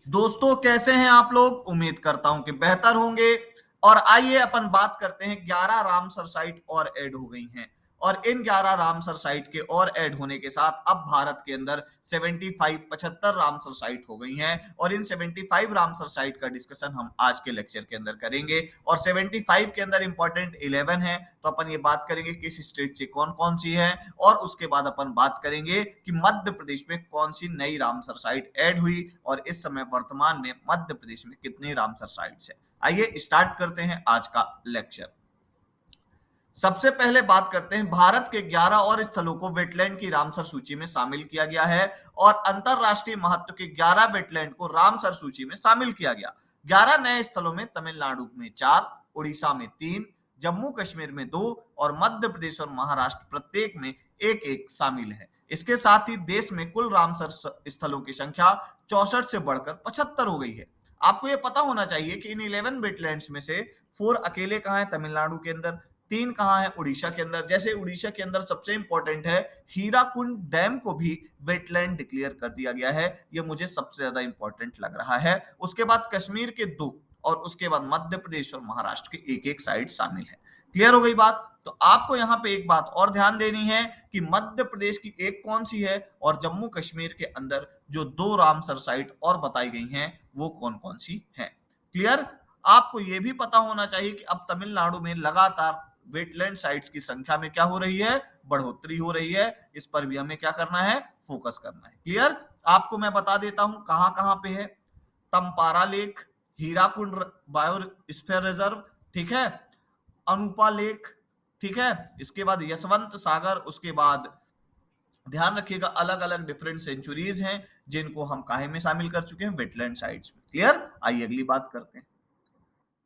दोस्तों कैसे हैं आप लोग। उम्मीद करता हूं कि बेहतर होंगे। और आइए अपन बात करते हैं 11 रामसर साइट और ऐड हो गई हैं। और इन 11 रामसर साइट के और ऐड होने के साथ अब भारत के अंदर 75 रामसर साइट हो गई हैं। और इन 75 रामसर साइट का डिस्कशन हम आज के लेक्चर के अंदर करेंगे। और 75 के अंदर इंपॉर्टेंट 11 है, तो अपन ये बात करेंगे किस स्टेट से कौन कौन सी है। और उसके बाद अपन बात करेंगे कि मध्य प्रदेश में कौन सी नई रामसर साइट ऐड हुई और इस समय वर्तमान में मध्य प्रदेश में कितनी रामसर साइट्स है। आइए स्टार्ट करते हैं आज का लेक्चर। सबसे पहले बात करते हैं, भारत के 11 और स्थलों को वेटलैंड की रामसर सूची में शामिल किया गया है और अंतरराष्ट्रीय महत्व के 11 वेटलैंड को रामसर सूची में शामिल किया गया। 11 नए स्थलों में तमिलनाडु में 4, उड़ीसा में 3, जम्मू कश्मीर में 2 और मध्य प्रदेश और महाराष्ट्र प्रत्येक में एक एक शामिल है। इसके साथ ही देश में कुल रामसर स्थलों की संख्या 64 से बढ़कर 75 हो गई है। आपको यह पता होना चाहिए कि इन 11 वेटलैंड्स में से 4 अकेले कहां है, तमिलनाडु के अंदर, 3 कहां है, उड़ीसा के अंदर। जैसे उड़ीसा के अंदर सबसे इंपॉर्टेंट है हीराकुंड डैम को भी वेटलैंड डिक्लेयर कर दिया गया है। यह मुझे सबसे ज्यादा इंपॉर्टेंट लग रहा है। उसके बाद कश्मीर के 2 और उसके बाद मध्य प्रदेश और महाराष्ट्र के एक एक साइड शामिल है। क्लियर हो गई बात। तो आपको यहां पे एक बात और ध्यान देनी है कि मध्य प्रदेश की एक कौन सी है और जम्मू कश्मीर के अंदर जो 2 रामसर साइट और बताई गई हैं वो कौन कौन सी हैं। क्लियर। आपको यह भी पता होना चाहिए कि अब तमिलनाडु में लगातार वेटलैंड साइट्स की संख्या में क्या हो रही है, बढ़ोतरी हो रही है। इस पर भी हमें क्या करना है, फोकस करना है। क्लियर। आपको मैं बता देता हूं कहां कहां पे है। Tampara lake, Hirakud biosphere reserve, ठीक है, अनुपा लेक, ठीक है, इसके बाद यशवंत सागर, उसके बाद ध्यान रखिएगा अलग अलग डिफरेंट सेंचुरीज हैं जिनको हम काहे में शामिल कर चुके हैं, वेटलैंड साइट्स में। क्लियर। आइए अगली बात करते हैं।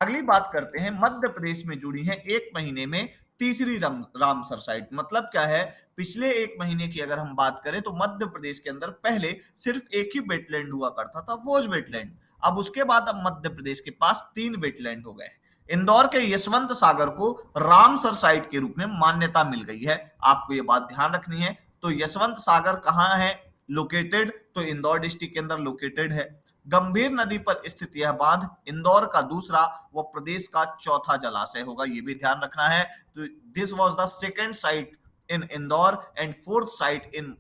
अगली बात करते हैं, मध्य प्रदेश में जुड़ी है एक महीने में तीसरी रामसर साइट। मतलब क्या है, पिछले एक महीने की अगर हम बात करें तो मध्य प्रदेश के अंदर पहले सिर्फ एक ही वेटलैंड हुआ करता था, वो वेटलैंड। अब उसके बाद अब मध्य प्रदेश के पास 3 वेटलैंड हो गए। इंदौर के यशवंत सागर को रामसर साइट के रूप में मान्यता मिल गई है। आपको ये बात ध्यान रखनी है। तो यशवंत सागर कहां है लोकेटेड, तो इंदौर डिस्ट्रिक्ट के अंदर लोकेटेड है। गंभीर नदी पर स्थित यह बांध इंदौर का दूसरा व प्रदेश का चौथा जलाशय होगा, यह भी ध्यान रखना है। तो this was the second site in Indore and fourth site in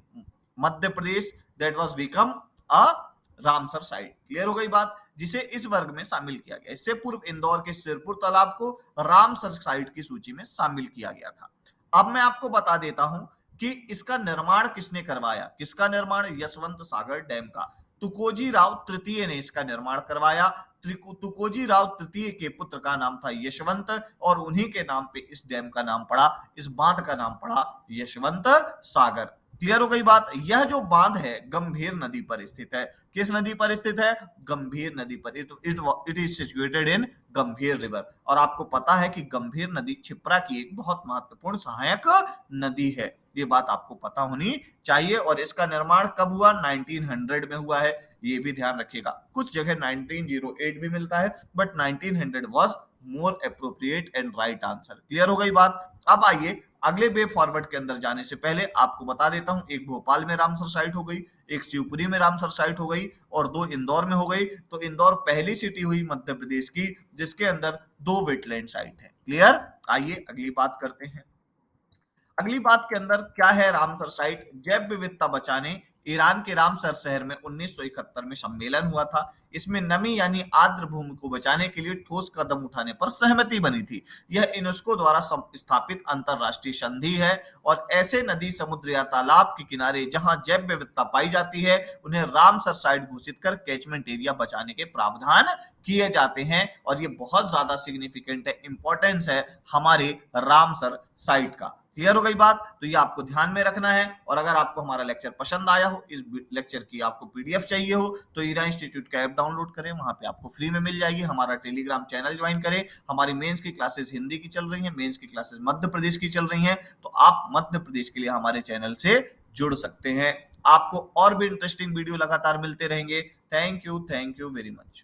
Madhya Pradesh that was become a Ramsar site. Clear हो गई बात, जिसे इस वर्ग में शामिल किया गया। इससे पूर्व इंदौर के सिरपुर तालाब को रामसर साइट की सूची में शामिल किया गया था। अब मैं आपको बता देता हूं कि इसका निर्माण किसने करवाया। किसका निर्माण, यशवंत सागर डैम का। तुकोजी राव तृतीय ने इसका निर्माण करवाया। तुकोजी राव तृतीय के पुत्र का नाम था यशवंत और उन्हीं के नाम पे इस डैम का नाम पड़ा, इस बांध का नाम पड़ा यशवंत सागर। क्लियर हो गई बात। यह जो बांध है गंभीर नदी पर स्थित है। किस नदी पर स्थित है, गंभीर नदी पर। इट इज सिचुएटेड इन गंभीर रिवर। और आपको पता है कि गंभीर नदी क्षिप्रा की एक बहुत महत्वपूर्ण सहायक नदी है, ये बात आपको पता होनी चाहिए। और इसका निर्माण कब हुआ, 1900 में हुआ है, ये भी ध्यान रखिएगा। कुछ जगह 1908 भी मिलता है but 1900 was more appropriate and right answer. Clear हो गई बात। अब आइए अगले वे फॉरवर्ड के अंदर जाने से पहले आपको बता देता हूं, एक भोपाल में रामसर साइट हो गई, एक शिवपुरी में रामसर साइट हो गई और 2 इंदौर में हो गई। तो इंदौर पहली सिटी हुई मध्य प्रदेश की जिसके अंदर 2 वेटलैंड साइट है। क्लियर। आइए अगली बात करते हैं। अगली बात के अंदर क्या है, रामसर साइट जैव विविधता बचाने ईरान के रामसर शहर में 1971 में सम्मेलन हुआ था। इसमें नमी यानी आर्द्र भूमि को बचाने के लिए ठोस कदम उठाने पर सहमति बनी थी। यह यूनेस्को द्वारा स्थापित अंतरराष्ट्रीय संधि है और ऐसे नदी, समुद्र या तालाब के किनारे जहां जैव विविधता पाई जाती है उन्हें रामसर साइट घोषित कर कैचमेंट एरिया बचाने के प्रावधान किए जाते हैं। और ये बहुत ज्यादा सिग्निफिकेंट है, इंपॉर्टेंस है हमारे रामसर साइट का। क्लियर हो गई बात। तो ये आपको ध्यान में रखना है। और अगर आपको हमारा लेक्चर पसंद आया हो, इस लेक्चर की आपको पीडीएफ चाहिए हो तो ईरा इंस्टीट्यूट का ऐप डाउनलोड करें, वहां पे आपको फ्री में मिल जाएगी। हमारा टेलीग्राम चैनल ज्वाइन करें। हमारी मेंस की क्लासेस हिंदी की चल रही हैं, मेंस की क्लासेस मध्य प्रदेश की चल रही हैं, तो आप मध्य प्रदेश के लिए हमारे चैनल से जुड़ सकते हैं। आपको और भी इंटरेस्टिंग वीडियो लगातार मिलते रहेंगे। Thank you very much.